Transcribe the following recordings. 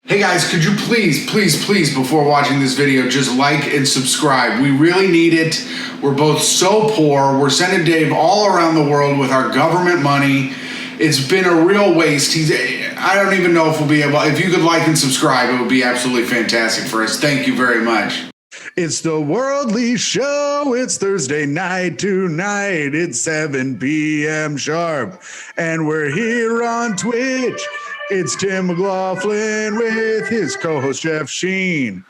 Hey guys, could you please, before watching this video, just like and subscribe. We really need it. We're both so poor. We're sending Dave all around the world with our government money. It's been a real waste. I don't even know if we'll be able, if you could like and subscribe, it would be absolutely fantastic for us. Thank you very much. It's the Worldly Show. It's Thursday night tonight. It's 7 p.m. sharp. And we're here on Twitch. It's Tim McLaughlin with his co-host Jeff Sheen.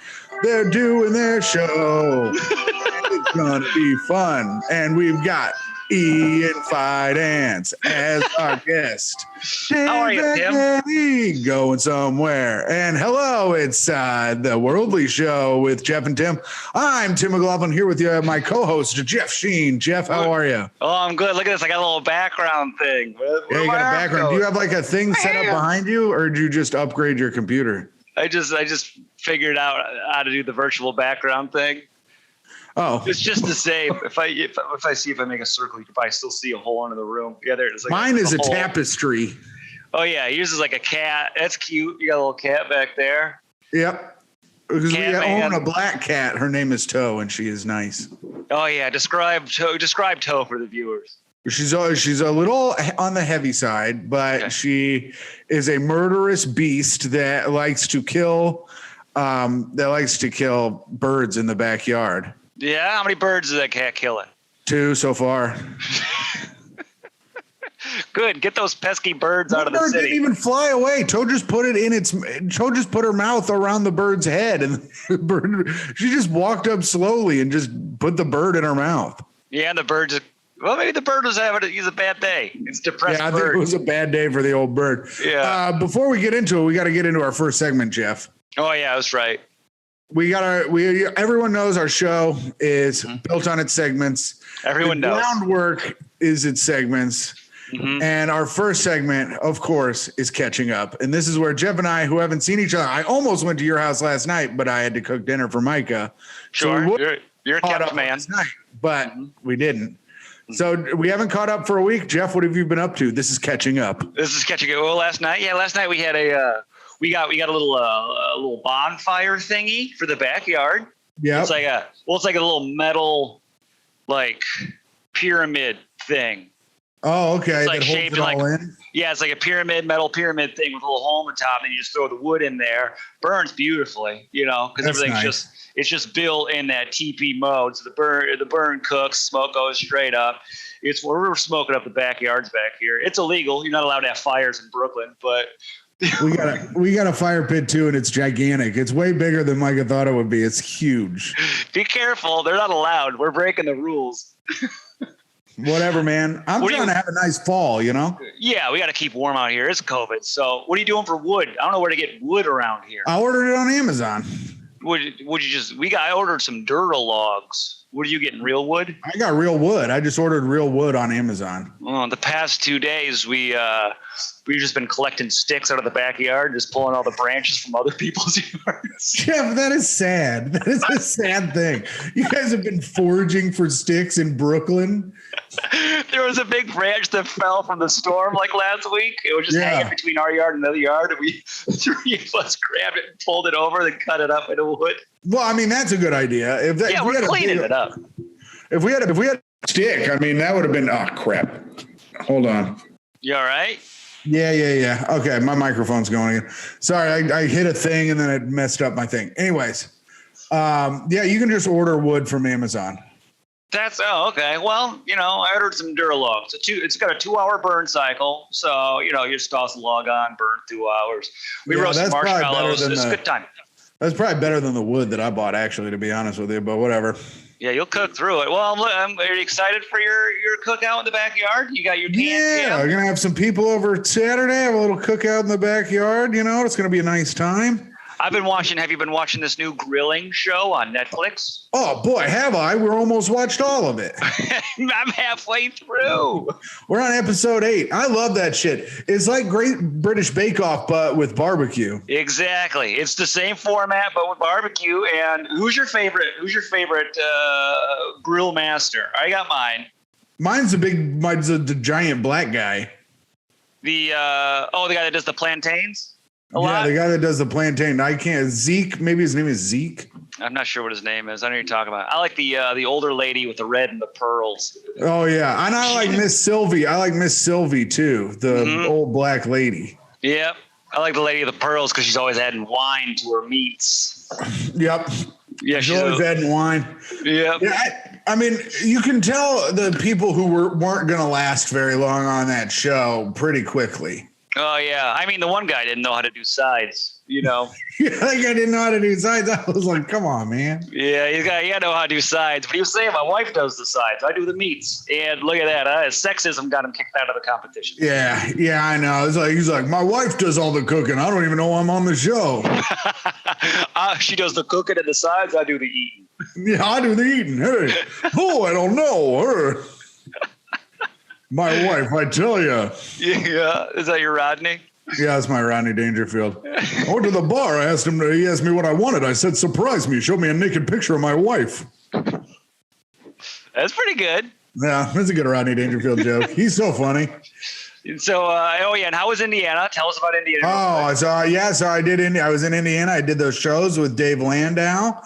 They're doing their show. It's gonna be fun. And we've got Ian Fidance as our guest. How are you, Tim? Going somewhere. And hello, it's the Worldly Show with Jeff and Tim. I'm Tim McLaughlin here with you, my co-host Jeff Sheen. Jeff, how are you? Oh, I'm good. Look at this. I got a little background thing. Yeah, you got a background. Do you have like a thing set up behind you, or did you just upgrade your computer? I just figured out how to do the virtual background thing. Oh, it's just the same. If I see if I make a circle, you can probably still see a hole under the room. Yeah, there it is. Like mine is a hole. Tapestry. Oh yeah, yours is like a cat. That's cute. You got a little cat back there. Yep. Because we man. own a black cat. Her name is Toe, and she is nice. Oh yeah, describe Toe for the viewers. She's a little on the heavy side, but okay. She is a murderous beast that likes to kill birds in the backyard. Yeah, how many birds is that cat killing? 2 so far. Good, get those pesky birds out of the city. Didn't even fly away. Toe just put her mouth around the bird's head, and the bird. She just walked up slowly and just put the bird in her mouth. Yeah, and the bird just. Well, maybe the bird was having a bad day. It's depressed. Yeah, I think it was a bad day for the old bird. Yeah. Before we get into it, we got to get into our first segment, Jeff. Oh yeah, that's right. Everyone knows our show is built on its segments. Everyone knows. Groundwork is its segments. Mm-hmm. And our first segment, of course, is catching up. And this is where Jeff and I, who haven't seen each other, I almost went to your house last night, but I had to cook dinner for Micah. Sure. So you're a kept man. Last night, but we didn't. So we haven't caught up for a week. Jeff, what have you been up to? This is catching up. Well, last night we had we got a little bonfire thingy for the backyard. Yeah. It's like a little metal like pyramid thing. Oh, okay. It's like that shaped holds it all in? Yeah, it's like a metal pyramid thing with a little hole on the top, and you just throw the wood in there. Burns beautifully, because everything's nice. It's just built in that TP mode. So the burn cooks, smoke goes straight up. We're smoking up the backyards back here. It's illegal. You're not allowed to have fires in Brooklyn, but we got a fire pit too, and it's gigantic. It's way bigger than Micah thought it would be. It's huge. Be careful. They're not allowed. We're breaking the rules. Whatever, man. I'm trying to have a nice fall, Yeah, we got to keep warm out here. It's COVID. So what are you doing for wood? I don't know where to get wood around here. I ordered it on Amazon. I ordered some Duralogs. What are you getting, real wood? I got real wood. I just ordered real wood on Amazon. Well, the past 2 days, we've just been collecting sticks out of the backyard, just pulling all the branches from other people's yards. Jeff, that is sad. That is a sad thing. You guys have been foraging for sticks in Brooklyn. There was a big branch that fell from the storm like last week. It was just hanging between our yard and another yard, and we 3 of us grabbed it and pulled it over, then cut it up into wood. Well, I mean, that's a good idea. We're cleaning it up. If we had a stick, I mean, that would have been. Oh crap! Hold on. You all right? Yeah. Okay, my microphone's going again. Sorry, I hit a thing and then it messed up my thing. Anyways, you can just order wood from Amazon. Okay. Well, I ordered some Duralogs. It's got a 2-hour burn cycle, so you just toss the log on, burn 2 hours. We roast some marshmallows. It's a good time. That's probably better than the wood that I bought, actually, to be honest with you. But whatever. Yeah, you'll cook through it. Well, are you excited for your cookout in the backyard? You got your we're gonna have some people over Saturday. Have a little cookout in the backyard. It's gonna be a nice time. Have you been watching this new grilling show on Netflix? Oh boy, have I? We're almost watched all of it. I'm halfway through. We're on episode 8. I love that shit. It's like Great British Bake Off, but with barbecue. Exactly. It's the same format, but with barbecue. And who's your favorite grill master? I got mine. Mine's the giant black guy. The guy that does the plantains? a lot. The guy that does the plantain. I can't. Zeke. Maybe his name is Zeke. I'm not sure what his name is. I know what you're talking about. I like the older lady with the red and the pearls. Oh yeah, and I like Miss Sylvie. I like Miss Sylvie too, the old black lady. Yep. I like the lady of the pearls because she's always adding wine to her meats. Yep. Yeah, she's always adding wine. Yep. Yeah. I mean, you can tell the people who weren't going to last very long on that show pretty quickly. Oh yeah. I mean, the one guy didn't know how to do sides. You know. Yeah, that guy didn't know how to do sides. I was like, come on, man. Yeah, he had to know how to do sides. But he was saying, my wife does the sides. I do the meats. And look at that. Sexism got him kicked out of the competition. Yeah, I know. He's like, my wife does all the cooking. I don't even know I'm on the show. She does the cooking and the sides. I do the eating. Yeah, I do the eating. Hey, I don't know her. My wife, I tell you. Yeah, is that your Rodney? Yeah, that's my Rodney Dangerfield. I went to the bar. He asked me what I wanted. I said, surprise me. He showed me a naked picture of my wife. That's pretty good. Yeah, that's a good Rodney Dangerfield joke. He's so funny. So, and how was Indiana? Tell us about Indiana. So I did. I was in Indiana. I did those shows with Dave Landau,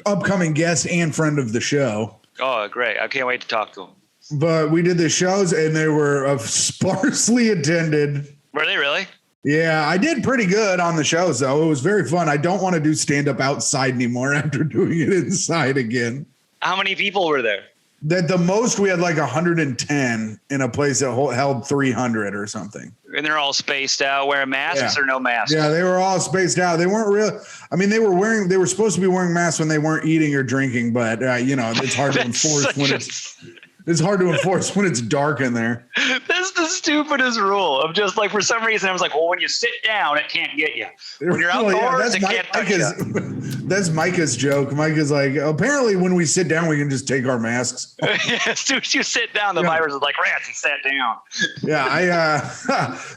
upcoming guest and friend of the show. Oh, great. I can't wait to talk to him. But we did the shows and they were sparsely attended. Were they really? Yeah, I did pretty good on the shows, though. It was very fun. I don't want to do stand-up outside anymore after doing it inside again. How many people were there? That the most we had like 110 in a place that held 300 or something. And they're all spaced out, wearing masks or no masks? Yeah, they were all spaced out. They weren't real. I mean, they were supposed to be wearing masks when they weren't eating or drinking, but it's hard to enforce It's hard to enforce when it's dark in there. That's the stupidest rule. I'm just like, for some reason, I was like, well, when you sit down, it can't get you. When you're outdoors, it can't touch you. That's Micah's joke. Micah's like, apparently when we sit down, we can just take our masks. As soon as you sit down, the virus is like, rats, he sat down. Yeah,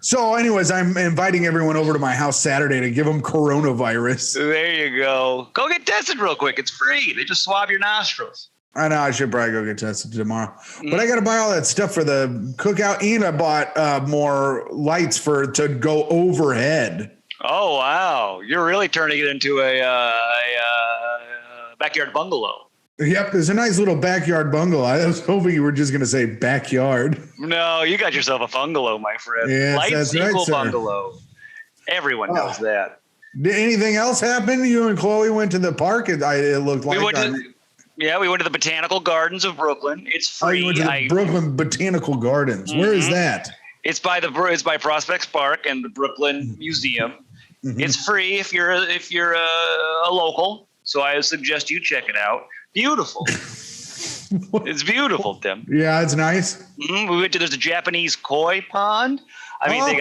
so anyways, I'm inviting everyone over to my house Saturday to give them coronavirus. There you go. Go get tested real quick. It's free. They just swab your nostrils. I know I should probably go get tested tomorrow, but I got to buy all that stuff for the cookout, and I bought more lights to go overhead. Oh wow! You're really turning it into a backyard bungalow. Yep, there's a nice little backyard bungalow. I was hoping you were just going to say backyard. No, you got yourself a bungalow, my friend. Yes, Lights equal bungalow. Everyone knows that. Did anything else happen? You and Chloe went to the park. It looked like we went to the Botanical Gardens of Brooklyn. It's free. You went to the Brooklyn Botanical Gardens. Where is that? It's by Prospect Park and the Brooklyn Museum. Mm-hmm. It's free if you're a local. So I suggest you check it out. Beautiful. It's beautiful, Tim. Yeah, it's nice. Mm-hmm. There's a Japanese koi pond. I mean, they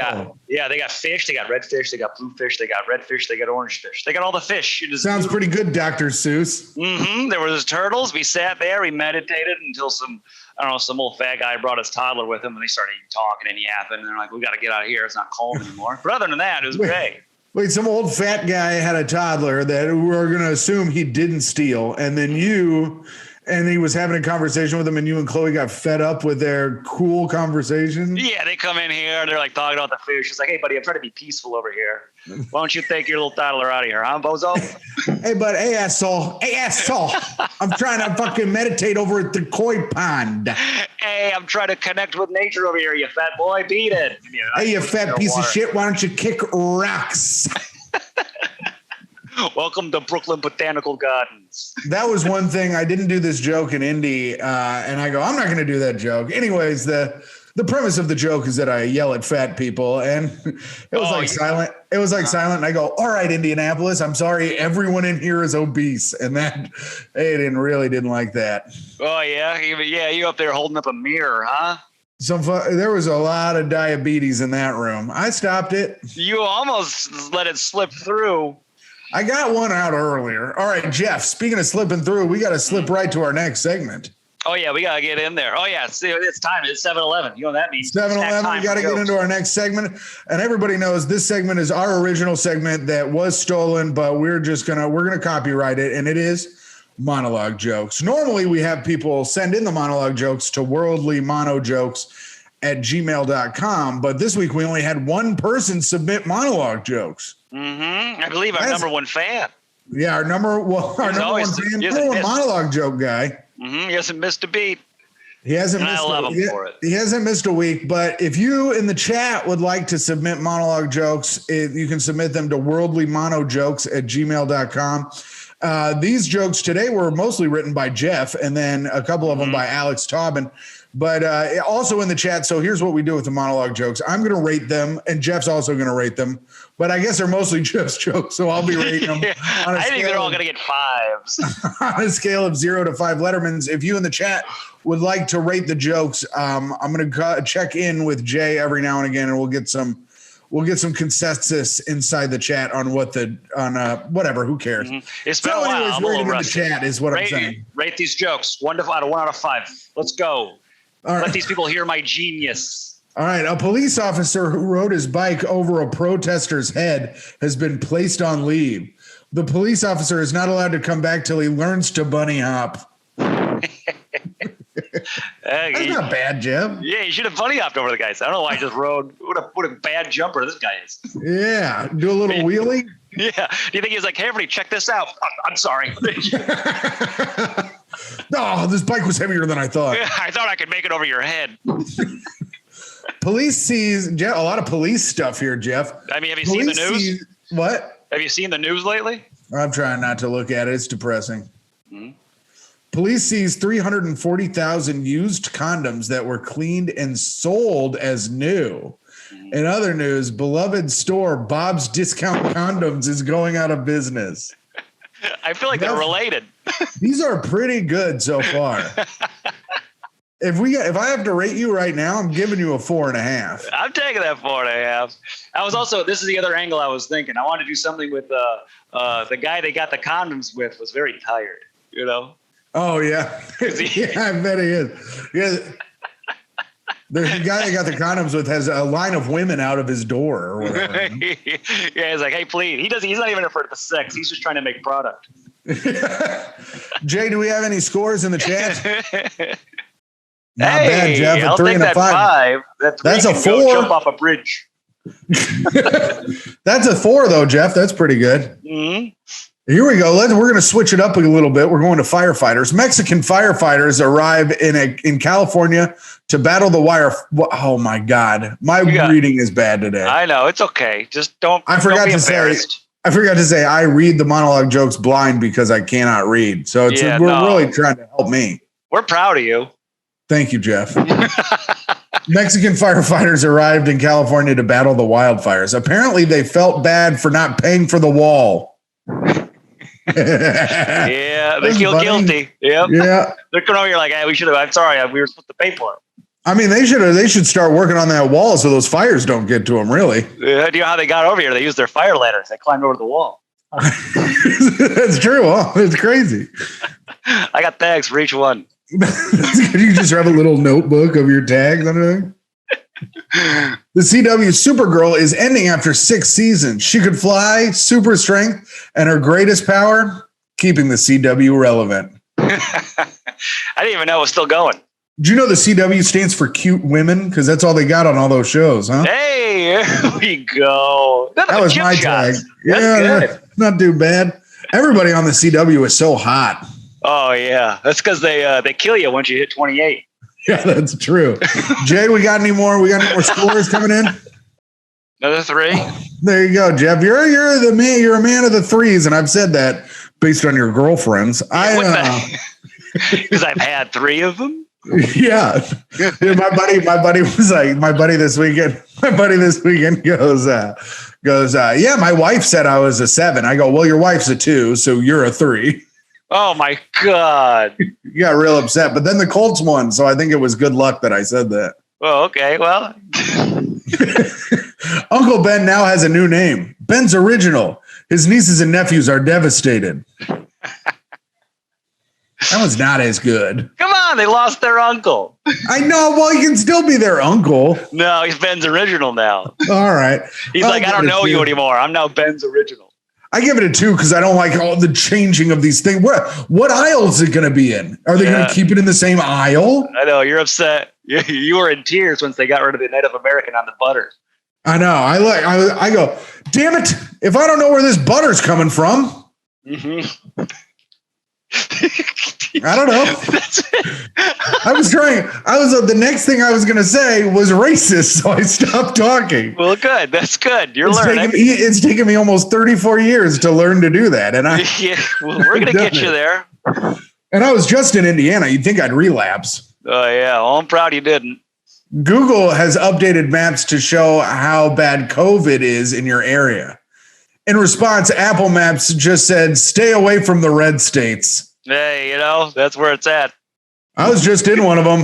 got fish, they got red fish, they got blue fish, they got red fish, they got orange fish. They got all the fish. Sounds pretty good, Dr. Seuss. Mm-hmm. There was turtles. We sat there, we meditated until some old fat guy brought his toddler with him, and they started talking and yapping, and they're like, we got to get out of here. It's not cold anymore. But other than that, it was great. Wait, some old fat guy had a toddler that we're going to assume he didn't steal, and then he was having a conversation with him, and you and Chloe got fed up with their cool conversation. Yeah, they come in here. They're like talking about the fish. It's like, hey, buddy, I'm trying to be peaceful over here. Why don't you take your little toddler out of here, huh, bozo? Hey, asshole. I'm trying to fucking meditate over at the koi pond. Hey, I'm trying to connect with nature over here, you fat boy. Beat it. Hey, you fat piece of shit. Why don't you kick rocks? Welcome to Brooklyn Botanical Gardens. That was one thing. I didn't do this joke in Indy, and I go, I'm not going to do that joke. Anyways, the premise of the joke is that I yell at fat people, and it was silent. It was silent, and I go, all right, Indianapolis, I'm sorry, everyone in here is obese, and they didn't like that. Oh yeah, you up there holding up a mirror, huh? There was a lot of diabetes in that room. I stopped it. You almost let it slip through. I got one out earlier. All right, Jeff, speaking of slipping through, we got to slip right to our next segment. Oh, yeah, we got to get in there. Oh, yeah, it's time. It's 7-Eleven. You know what that means. 7-Eleven, we got to get into our next segment. And everybody knows this segment is our original segment that was stolen, but we're going to copyright it, and it is monologue jokes. Normally, we have people send in the monologue jokes to Worldly Mono Jokes at gmail.com. But this week we only had one person submit monologue jokes. I believe our number one fan. Yeah, our number one monologue joke guy. He hasn't missed a beat. He hasn't missed. I love him for it. He hasn't missed a week. But if you in the chat would like to submit monologue jokes, you can submit them to worldlymonojokes at gmail.com. These jokes today were mostly written by Jeff, and then a couple of them by Alex Taubin. But also in the chat. So here's what we do with the monologue jokes. I'm going to rate them, and Jeff's also going to rate them. But I guess they're mostly Jeff's jokes, so I'll be rating them. I think they're all going to get 5s. On a scale of 0 to 5 Lettermans. If you in the chat would like to rate the jokes, I'm going to check in with Jay every now and again, and we'll get some consensus inside the chat on whatever. Who cares? It's been a while. I'm a little rusty. The chat is what I'm saying. Rate these jokes 1 out of 5. Let's go. All right. Let these people hear my genius. All right. A police officer who rode his bike over a protester's head has been placed on leave. The police officer is not allowed to come back till he learns to bunny hop. That's not bad, Jeff. Yeah, he should have bunny hopped over the guys. I don't know why he just rode. What a bad jumper this guy is. Yeah. Do a little wheelie. Yeah. Do you think he's like, hey, everybody, check this out? I'm sorry. No, this bike was heavier than I thought. Yeah, I thought I could make it over your head. Police sees a lot of police stuff here, Jeff. I mean, have you seen the news? What? Have you seen the news lately? I'm trying not to look at it. It's depressing. Police sees 340,000 used condoms that were cleaned and sold as new. In other news, beloved store Bob's Discount Condoms is going out of business. I feel like they're related. These are pretty good so far. If I have to rate you right now, I'm giving you a 4.5. I'm taking that 4.5. This is the other angle I was thinking. I wanted to do something with the guy they got the condoms with was very tired, you know? Oh, yeah. Yeah, I bet he is. Yeah. The guy that got the condoms with has a line of women out of his door or whatever. Yeah, he's like, hey, please. He's not even for the sex. He's just trying to make product. Jay, do we have any scores in the chat? Not hey, bad, Jeff. I'll take that 5. That's a 4. Jump off a bridge. That's a 4, though, Jeff. That's pretty good. Here we go. We're going to switch it up a little bit. We're going to firefighters. Mexican firefighters arrive in California to battle the wire. Oh my God, my reading is bad today. I know, it's okay. Just don't. I forgot to say I read the monologue jokes blind because I cannot read. So we're really trying to help me. We're proud of you. Thank you, Jeff. Mexican firefighters arrived in California to battle the wildfires. Apparently, they felt bad for not paying for the wall. Yeah, they feel guilty. Yep. Yeah, they're coming over here like, hey, we should have. I'm sorry, we were supposed to pay for it. I mean, they should start working on that wall so those fires don't get to them. Really? Yeah, do you know how they got over here? They used their fire ladders. They climbed over the wall. That's true. Oh, it's crazy. I got tags for each one. You just have a little notebook of your tags and everything. The CW Supergirl is ending after 6 seasons. She could fly, super strength, and her greatest power, keeping the CW relevant. I didn't even know it was still going. Do you know the CW stands for cute women? Because that's all they got on all those shows, huh? Hey, here we go. That was my tag. Yeah, not too bad. Everybody on the CW is so hot. Oh, yeah. That's because they kill you once you hit 28. Yeah, that's true. Jay, we got any more scores coming in? Another 3. There you go, Jeff. You're a man of the 3s, and I've said that based on your girlfriends. Because I've had 3 of them. Yeah. Dude, my buddy this weekend goes, yeah, my wife said I was a 7. I go, well, your wife's a 2, so you're a 3. Oh my God. You got real upset, but then the Colts won, so I think it was good luck that I said that. Oh, okay. Well, Uncle Ben now has a new name. Ben's Original. His nieces and nephews are devastated. That was not as good. Come on, they lost their uncle. I know. Well, he can still be their uncle. No, he's Ben's Original now. All right. He's like, I don't know you anymore. I'm now Ben's Original. I give it a 2 because I don't like all the changing of these things. What aisle is it going to be in? Are they going to keep it in the same aisle? I know. You're upset. You were in tears once they got rid of the Native American on the butter. I know. I go, damn it! If I don't know where this butter's coming from, Mm-hmm. I don't know. The next thing I was going to say was racist, so I stopped talking. Well, good. That's good. You're learning. It's taken me almost 34 years to learn to do that, and we're going to get you there. And I was just in Indiana. You'd think I'd relapse. Oh yeah. Well, I'm proud you didn't. Google has updated maps to show how bad COVID is in your area. In response, Apple Maps just said, stay away from the red states. Hey, that's where it's at. I was just in one of them.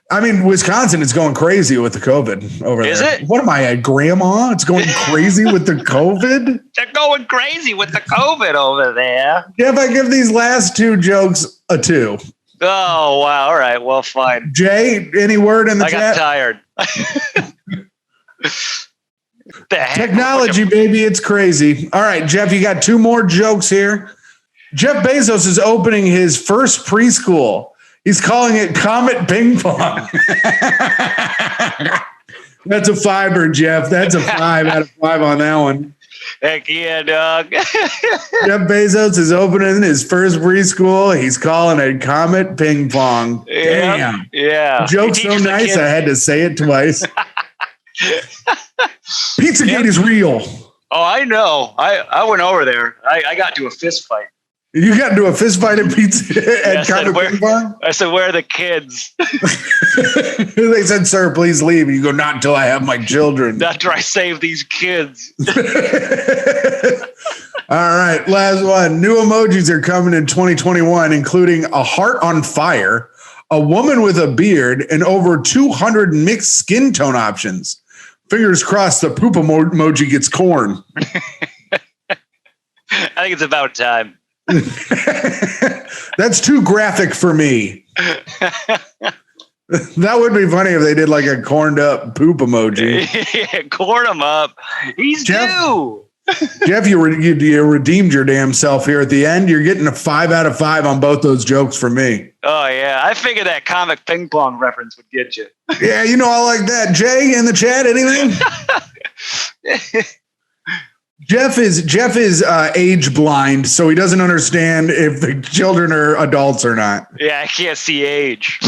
I mean, Wisconsin is going crazy with the COVID over there. Is it? What am I, a grandma? It's going crazy with the COVID? They're going crazy with the COVID over there. Yeah, if I give these last two jokes a 2. Oh, wow. All right. Well, fine. Jay, any word in the chat? I got tired. The heck? Technology, baby, it's crazy. All right, Jeff, you got 2 more jokes here. Jeff Bezos is opening his first preschool. He's calling it Comet Ping Pong. That's a 5, Jeff. That's a 5 out of 5 on that one. Heck yeah, dog. Jeff Bezos is opening his first preschool. He's calling it Comet Ping Pong. Damn. Yeah. The joke's so nice, I had to say it twice. Pizzagate is real. Oh, I know. I went over there. I got to a fist fight. You got into a fist fight at pizza at Comet Ping Pong? I said, where are the kids? They said, sir, please leave. You go, not until I have my children. Not until I save these kids. All right, last one. New emojis are coming in 2021, including a heart on fire, a woman with a beard, and over 200 mixed skin tone options. Fingers crossed the poop emoji gets corn. I think it's about time. That's too graphic for me. That would be funny if they did like a corned up poop emoji. Yeah, corn him up. He's due. Jeff, you redeemed your damn self here at the end. You're getting a 5 out of 5 on both those jokes from me. Oh, yeah. I figured that comic ping pong reference would get you. Yeah, I like that. Jay, in the chat, anything? Jeff is age blind, so he doesn't understand if the children are adults or not. Yeah, I can't see age.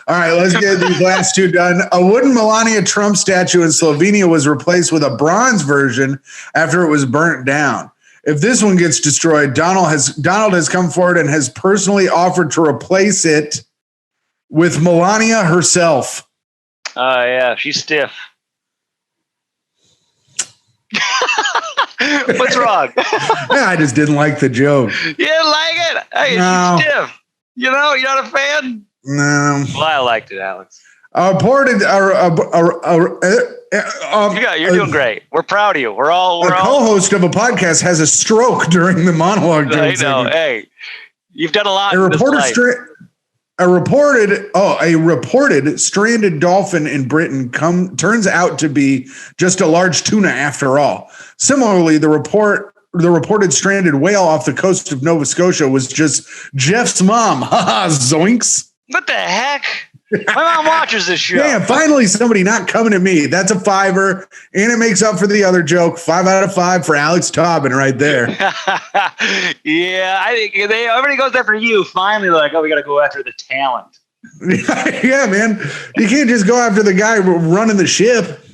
All right, let's get these last 2 done. A wooden Melania Trump statue in Slovenia was replaced with a bronze version after it was burnt down. If this one gets destroyed, Donald has come forward and has personally offered to replace it with Melania herself. Oh, yeah, she's stiff. What's wrong? Yeah, I just didn't like the joke. You didn't like it? Hey, No. she's stiff. You're not a fan? No. Well, I liked it, Alex. You're doing great. We're proud of you. We're all co-host of a podcast has a stroke during the monologue. I know. Segment. Hey, you've done a lot. A reported stranded dolphin in Britain turns out to be just a large tuna after all. Similarly, the reported stranded whale off the coast of Nova Scotia was just Jeff's mom. Haha, zoinks. What the heck? My mom watches this show. Yeah, finally somebody not coming at me. That's a 5, and it makes up for the other joke. 5 out of 5 for Alex Tobin right there. Yeah, I think everybody goes after you. Finally, like, we got to go after the talent. Yeah, man. You can't just go after the guy running the ship.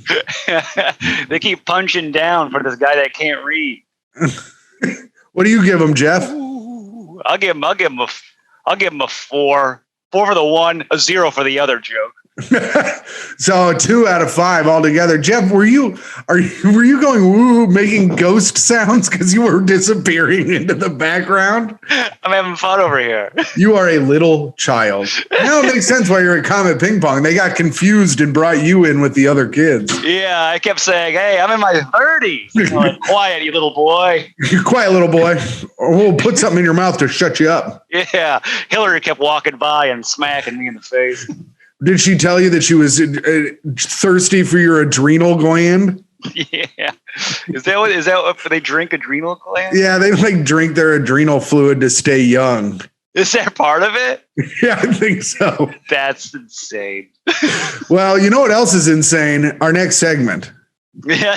They keep punching down for this guy that can't read. What do you give him, Jeff? Ooh, I'll give him a 4. 4 for the one, a 0 for the other joke. So 2 out of 5 altogether. Jeff, were you going woo, making ghost sounds because you were disappearing into the background? I'm having fun over here. You are a little child. Now it makes sense why you're at Comet Ping Pong. They got confused and brought you in with the other kids. Yeah, I kept saying, "Hey, I'm in my 30s." Like, quiet, you little boy. You quiet, little boy, or we'll put something in your mouth to shut you up. Yeah, Hillary kept walking by and smacking me in the face. Did she tell you that she was thirsty for your adrenal gland? Yeah. Is that what they drink adrenal gland? Yeah, they drink their adrenal fluid to stay young. Is that part of it? Yeah, I think so. That's insane. Well, you know what else is insane? Our next segment. Yeah,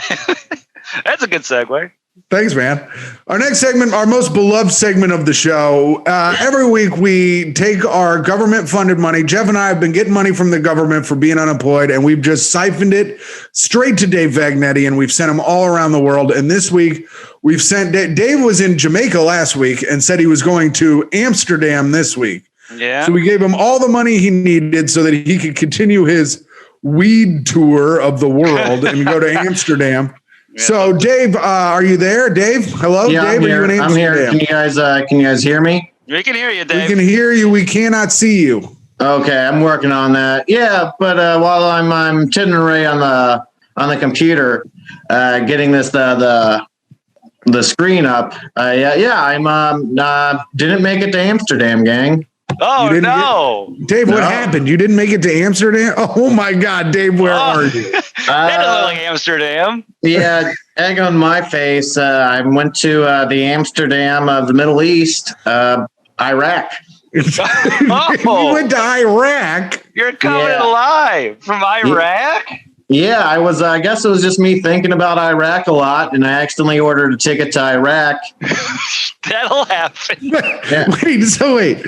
that's a good segue. Thanks, man. Our next segment, our most beloved segment of the show. Every week we take our government-funded money. Jeff and I have been getting money from the government for being unemployed, and we've just siphoned it straight to Dave Vagnetti, and we've sent him all around the world. And this week we've sent Dave was in Jamaica last week and said he was going to Amsterdam this week. Yeah. So we gave him all the money he needed so that he could continue his weed tour of the world and go to Amsterdam. Yeah. So, Dave, are you there? Dave, hello, Yeah, Dave. I'm here. Are you in I'm here. Amsterdam? Can you guys hear me? We can hear you, Dave. We can hear you. We cannot see you. Okay, I'm working on that. Yeah, but while I'm tiddling away on the computer, getting this the screen up. I'm didn't make it to Amsterdam, gang. Oh no, Dave, what happened? You didn't make it to Amsterdam? Oh my God, Dave, where are you? That doesn't look like Amsterdam. Yeah, egg on my face. I went to the Amsterdam of the Middle East, Iraq. You went to Iraq. You're coming alive from Iraq. Yeah, I guess it was just me thinking about Iraq a lot, and I accidentally ordered a ticket to Iraq. That'll happen. Yeah. Wait.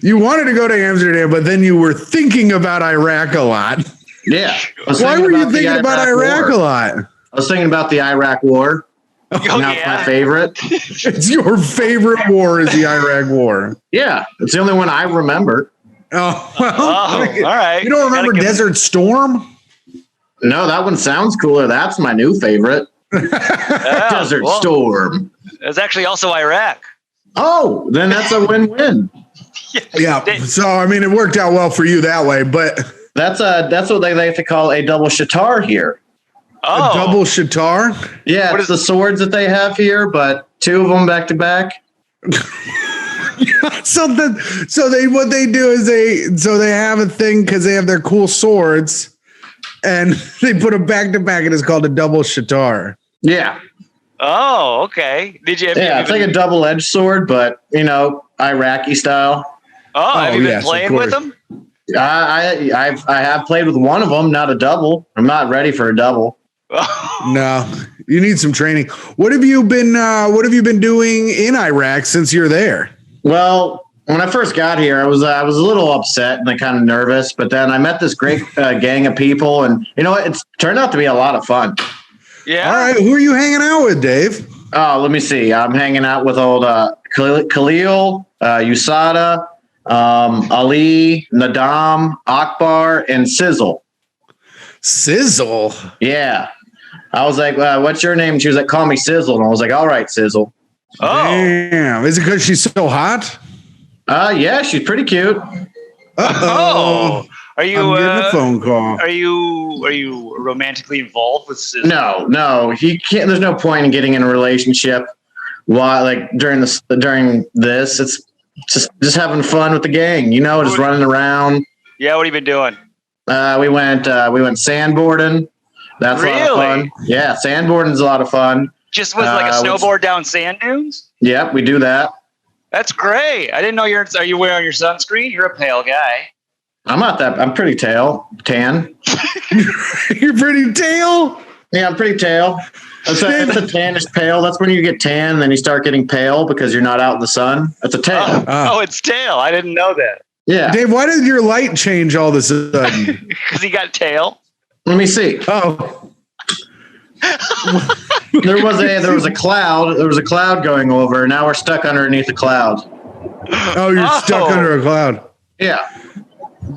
You wanted to go to Amsterdam, but then you were thinking about Iraq a lot. Yeah. Why were you thinking about Iraq a lot? I was thinking about the Iraq War. Oh, That's my favorite. It's your favorite war is the Iraq War. Yeah, it's the only one I remember. Oh, well, all right. You don't remember Desert Storm? No, that one sounds cooler. That's my new favorite. Desert Storm. It's actually also Iraq. Oh, then that's a win-win. Yeah. So, I mean, it worked out well for you that way, but That's what they like to call a double shatar here. Oh, a double shatar? Yeah, What it's the swords that they have here, but two of them back to back. What they do is they have a thing because they have their cool swords and they put them back to back and it's called a double shatar. Yeah. Oh, okay. Did you? Yeah, it's like a double-edged sword, but Iraqi style. Oh, have you been yes, of playing with them? I have played with one of them, not a double. I'm not ready for a double. No, you need some training. What have you been doing in Iraq since you're there? Well, when I first got here, I was a little upset and kind of nervous, but then I met this great gang of people, and you know what? It's turned out to be a lot of fun. Yeah. All right, who are you hanging out with, Dave? Oh, let me see. I'm hanging out with old Khalil, USADA, Ali, Nadam, Akbar, and Sizzle. Sizzle? Yeah. I was like, what's your name? She was like, call me Sizzle. And I was like, all right, Sizzle. Oh. Damn. Is it because she's so hot? Yeah, she's pretty cute. Oh. Are you I'm getting a phone call. Are you romantically involved with Sizzle? No, he can't. There's no point in getting in a relationship during this. It's just having fun with the gang, just running around. Yeah, what have you been doing? We went sandboarding. That's a lot of fun. Yeah, sandboarding's a lot of fun. Just with like a snowboard down sand dunes? Yep, we do that. That's great. I didn't know are you wearing your sunscreen? You're a pale guy. I'm pretty tan. You're pretty tail? Yeah, I'm pretty tail. It's a tannish pale. That's when you get tan, then you start getting pale because you're not out in the sun. That's a tail. Oh, it's tail. I didn't know that. Yeah. Dave, why did your light change all of a sudden? Because he got tail. Let me see. Oh. There was a cloud. There was a cloud going over, and now we're stuck underneath the cloud. Oh, you're stuck under a cloud. Yeah.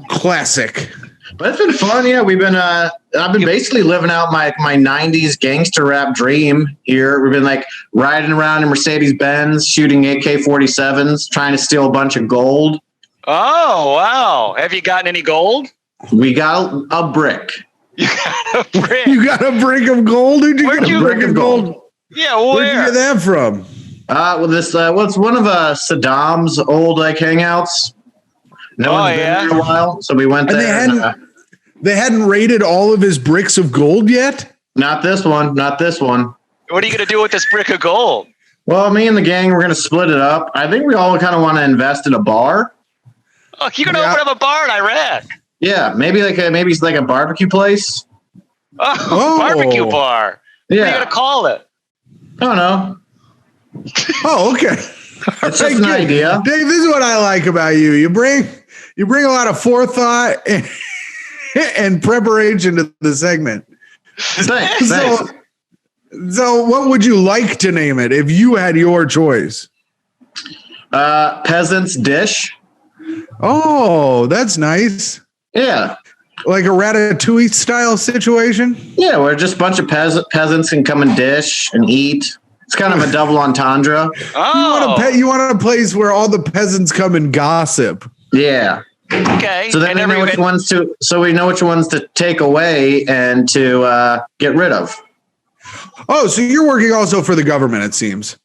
Classic. But it's been fun. Yeah, I've been basically living out my 90s gangster rap dream here. We've been riding around in Mercedes-Benz, shooting AK-47s, trying to steal a bunch of gold. Oh, wow. Have you gotten any gold? We got a brick. You got a brick. You got a brick of gold? Where'd you get a brick of gold? Yeah, where? Where'd you get that from? It's one of Saddam's old hangouts. No one's been there in a while, so we went there. And they hadn't raided all of his bricks of gold yet? Not this one. What are you going to do with this brick of gold? Well, me and the gang, we're going to split it up. I think we all kind of want to invest in a bar. Oh, you're gonna open up a bar in Iraq? Yeah, maybe it's like a barbecue place. Oh, barbecue bar. Yeah. What are you gonna call it? I don't know. Oh, okay. It's just an idea. Dave, this is what I like about you. You bring a lot of forethought and preparation to the segment. Thanks. So what would you like to name it if you had your choice? Peasant's Dish. Oh, that's nice. Yeah. Like a Ratatouille style situation? Yeah, where just a bunch of peasants can come and dish and eat. It's kind of a double entendre. Oh, You want a place where all the peasants come and gossip. Yeah. okay. So then we know which ones to take away and to get rid of. Oh, so you're working also for the government, it seems.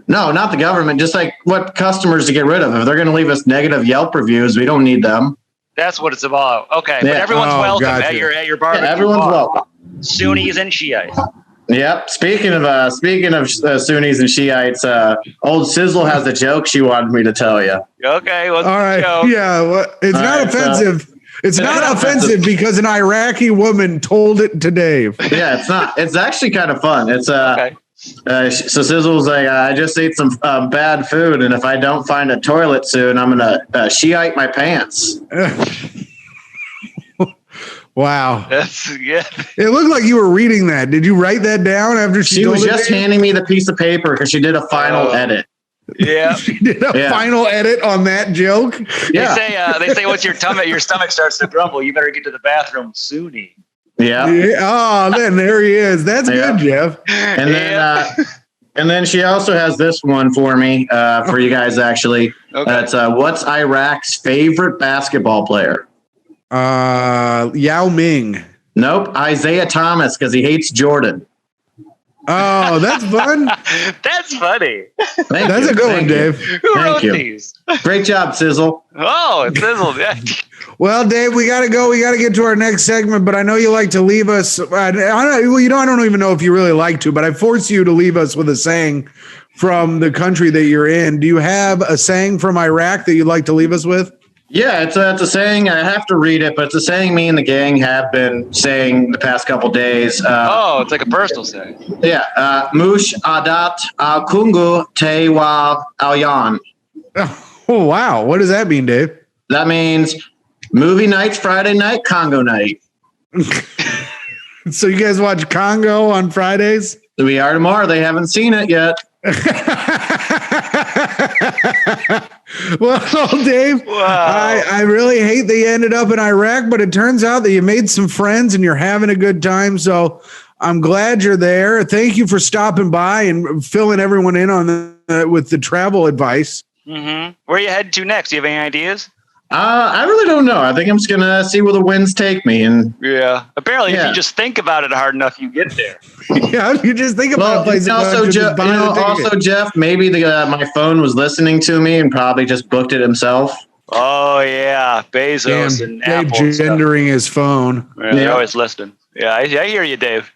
No, not the government. Just like what customers to get rid of. If they're going to leave us negative Yelp reviews, we don't need them. That's what it's about. Okay, Yeah. but everyone's welcome gotcha. at your barbecue. Yeah, everyone's bar. welcome. Sunnis and Shiites. Yep. Speaking of Sunnis and Shiites, old Sizzle has a joke she wanted me to tell you. Okay, well, All right. show. Yeah, well, it's All not right, offensive. It's not offensive because an Iraqi woman told it to Dave. Yeah, it's not. It's actually kind of fun. It's Okay. So Sizzle's like, I just ate some bad food, and if I don't find a toilet soon, I'm gonna Shiite my pants. Wow. That's yeah. It looked like you were reading that. Did you write that down after She told was it just to you? handing me the piece of paper because she did a final edit. Yeah. She did a Yeah. final edit on that joke. Yeah. They say once your stomach starts to grumble, you better get to the bathroom Sunni. Yeah. Oh, then there he is. That's Yeah. good, Jeff. And then she also has this one for me, for you guys actually. Okay. It's what's Iraq's favorite basketball player? Yao Ming. Nope, Isaiah Thomas, because he hates Jordan. Oh, that's fun. That's funny. That's a good one, Dave. Who Thank wrote you. these? Great job, Sizzle. Oh, it's sizzled. Yeah. Well, Dave, we got to go. We got to get to our next segment, but I know you like to leave us. I don't even know if you really like to, but I force you to leave us with a saying from the country that you're in. Do you have a saying from Iraq that you'd like to leave us with? Yeah, it's a saying. I have to read it, but it's a saying me and the gang have been saying the past couple days. It's like a personal saying. Yeah, Mush Adat Al Kungu Te Wa Al Yan. Oh, wow. What does that mean, Dave? That means movie nights Friday night, Congo night. So you guys watch Congo on Fridays? We are tomorrow. They haven't seen it yet. Well, Dave, Wow. I really hate that you ended up in Iraq, but it turns out that you made some friends and you're having a good time. So I'm glad you're there. Thank you for stopping by and filling everyone in on with the travel advice. Mm-hmm. Where are you headed to next? Do you have any ideas? I really don't know. I think I'm just gonna see where the winds take me. And Yeah. Apparently, if Yeah. you just think about it hard enough, you get there. Yeah, you just think about a place. Jeff, maybe my phone was listening to me and probably just booked it himself. Oh yeah, Bezos and Dave Apple. And stuff. gendering his phone. Yeah, they're Yeah. always listening. Yeah, I hear you, Dave.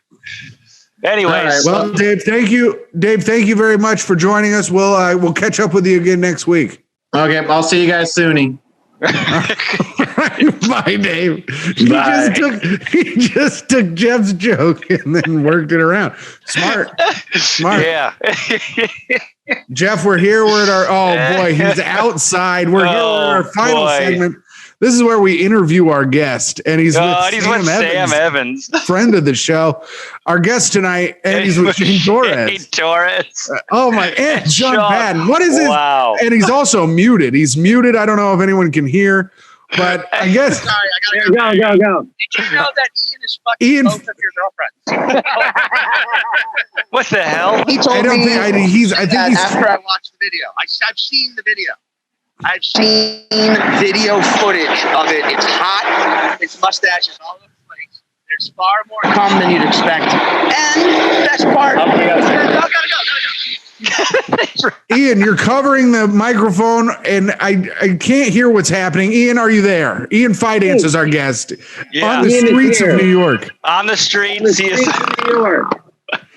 Anyways, All right, Well, Dave, thank you. Dave, thank you very much for joining us. We'll catch up with you again next week. Okay, I'll see you guys soon. Bye, Dave. Bye. He just took Jeff's joke and then worked it around. Smart. yeah. Jeff, we're here. We're at our, boy, he's outside. We're here. We're at our final segment. This is where we interview our guest, and he's with Sam Evans, friend of the show. Our guest tonight, and he's with Shane Torres. Shane Torres. And John Patton. What is it? Wow. And he's also muted. He's muted. I don't know if anyone can hear, but I guess. Sorry, I gotta go. Go. Did you know that Ian is fucking both of your girlfriends? What the hell? He told I don't me think. I think he's. after I watched the video. I've seen the video. I've seen video footage of it. It's hot. His mustache is all over the place. There's far more cum than you'd expect. And best part. Gotta go. Ian, you're covering the microphone, and I can't hear what's happening. Ian, are you there? Ian Fidance is our guest on the streets of New York. On the streets, he is. New York.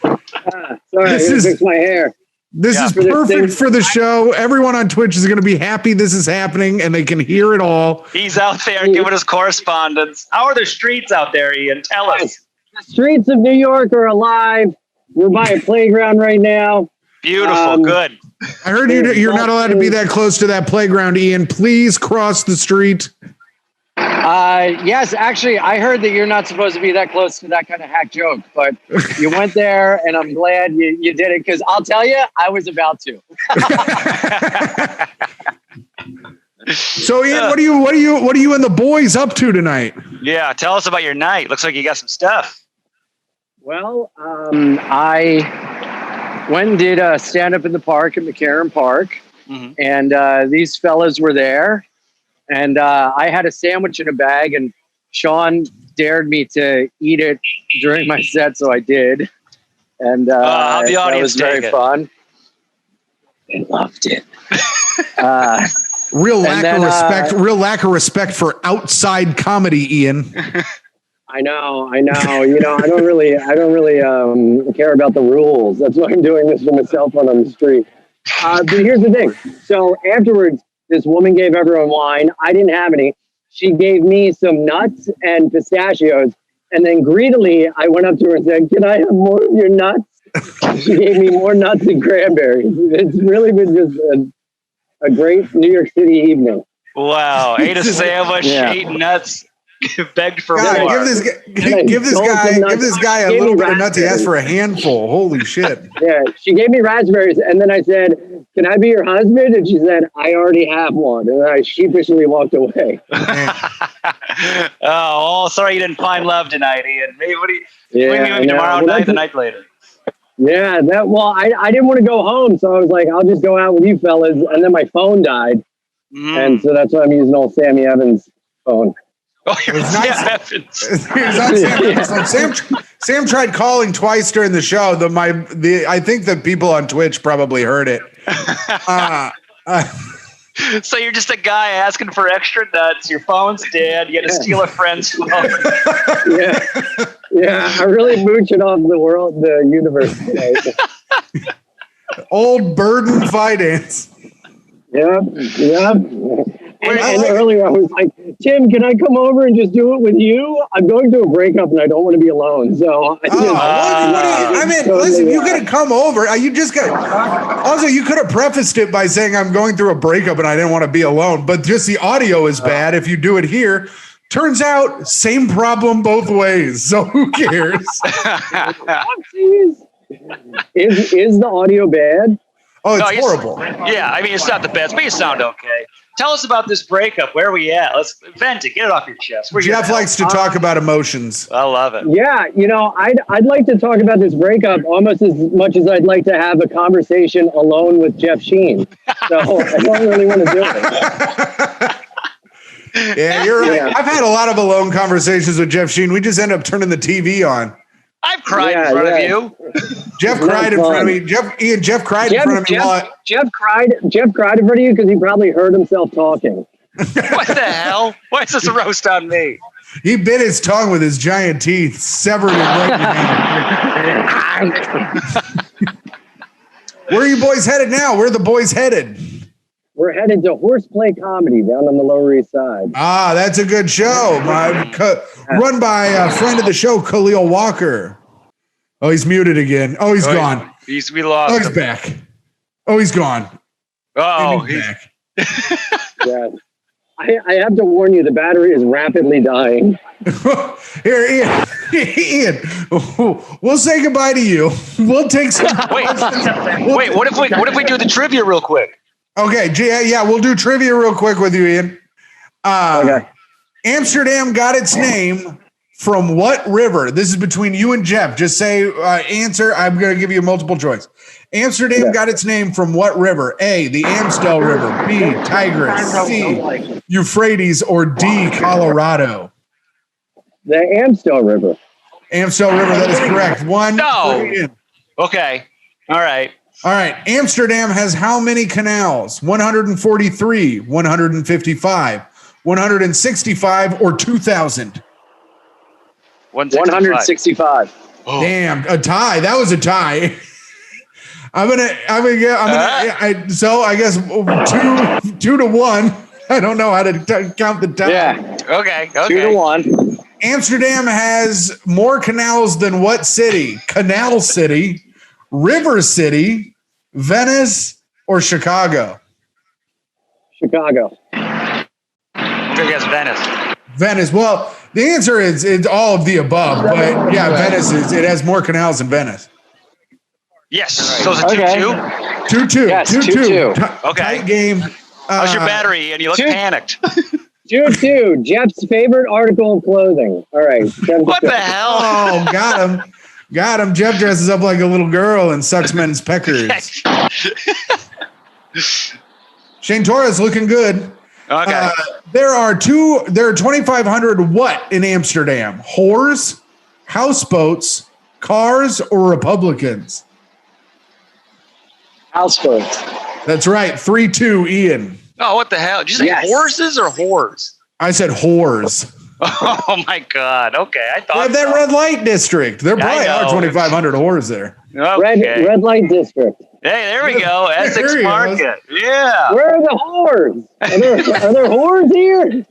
Sorry, This I is- fix my hair. This is perfect for the show. Everyone on Twitch is going to be happy this is happening and they can hear it all. He's out there giving us correspondence. How are the streets out there, Ian? Tell us. The streets of New York are alive. We're by a playground right now. Beautiful. Good. I heard you're not allowed to be that close to that playground, Ian. Please cross the street. Yes, actually, I heard that you're not supposed to be that close to that kind of hack joke, but you went there, and I'm glad you did it, because I'll tell you, I was about to. So, Ian, what are you and the boys up to tonight? Yeah, tell us about your night. Looks like you got some stuff. Well, I went and did a stand-up in the park at McCarran Park, and these fellas were there. And I had a sandwich in a bag, and Sean dared me to eat it during my set, so I did. And how'd the audience that was very fun. They loved it. Real lack of respect for outside comedy, Ian. I know. You know, I don't really care about the rules. That's why I'm doing this for myself on the street. But here's the thing. So afterwards, this woman gave everyone wine. I didn't have any. She gave me some nuts and pistachios. And then greedily, I went up to her and said, "Can I have more of your nuts?" She gave me more nuts and cranberries. It's really been just a great New York City evening. Wow. Ate a sandwich, ate nuts, begged for more. Give this guy a little bit of nuts. He asked for a handful. Holy shit. Yeah, she gave me raspberries, and then I said, "Can I be your husband?" And she said, "I already have one." And I sheepishly walked away. Oh, sorry you didn't find love tonight, Ian. Maybe tomorrow night, the night later. Yeah, I didn't want to go home, so I was like, I'll just go out with you fellas. And then my phone died, and so that's why I'm using old Sammy Evans' phone. Oh, you're Sam Evans. Sam tried calling twice during the show. I think the people on Twitch probably heard it. So you're just a guy asking for extra nuts. Your phone's dead. You got to steal a friend's phone. Yeah. I'm really mooching off the universe today. Old Burden Fidance. Yeah. And earlier I was like, "Tim, can I come over and just do it with you? I'm going through a breakup and I don't want to be alone." So listen, you could have come over. You could have prefaced it by saying, "I'm going through a breakup and I didn't want to be alone." But just the audio is bad if you do it here. Turns out, same problem both ways. So who cares? Is the audio bad? Oh, it's horrible. Yeah, I mean, it's not the best, but you sound okay. Tell us about this breakup. Where are we at? Let's vent it. Get it off your chest. Jeff likes to talk about emotions. I love it. Yeah, I'd like to talk about this breakup almost as much as I'd like to have a conversation alone with Jeff Sheen. So I don't really want to do it. Yeah, you're right. Yeah. I've had a lot of alone conversations with Jeff Sheen. We just end up turning the TV on. I've cried in front of you. Jeff cried in front of me. Jeff cried in front of me. Jeff cried in front of you because he probably heard himself talking. What the hell? Why is this a roast on me? He bit his tongue with his giant teeth, severed it right in Where are you boys headed now? Where are the boys headed? We're headed to Horseplay Comedy down on the Lower East Side. Ah, that's a good show. Run by a friend of the show, Khalil Walker. Oh, he's muted again. Oh, he's gone. We lost him. He's back. Oh, he's gone. Oh, he's back. Yeah. I have to warn you, the battery is rapidly dying. Here, Ian, we'll say goodbye to you. We'll take some. Wait. What if we do the trivia real quick? Okay, yeah, we'll do trivia real quick with you, Ian. Okay. Amsterdam got its name from what river? This is between you and Jeff. Just say answer. I'm going to give you a multiple choice. Amsterdam got its name from what river? A, the Amstel River. B, Tigris. C, Euphrates. Or D, Colorado. The Amstel River. Amstel River, that is correct. No. Okay. All right. Amsterdam has how many canals? 143, 155, 165, or 2,000? 165. Oh. Damn, a tie. That was a tie. So I guess 2-1. I don't know how to count the time. Yeah. Okay. 2-1. Amsterdam has more canals than what city? Canal City, River City, Venice, or Chicago? Chicago. I'm gonna guess Venice. Venice. Well, the answer is it's all of the above, but yeah, Venice it has more canals than Venice. Yes. So it's a 2-2. 2-2. Yes, 2-2. 2-2. Okay. Tight game. How's your battery? And you look panicked. 2-2. Jeff's favorite article of clothing. All right. What the hell? Oh, got him. Got him. Jeff dresses up like a little girl and sucks men's peckers. Shane Torres looking good. Okay. There are 2,500 what in Amsterdam? Whores, houseboats, cars, or Republicans? Houseboats. That's right. 3-2, Ian. Oh, what the hell? Did you say horses or whores? I said whores. Oh my God. Okay. I They thought have that red light district. There probably are 2,500 whores there. Okay. Red light district. Hey, there we go. There Essex he Market. Yeah. Where are the whores? Are there whores here?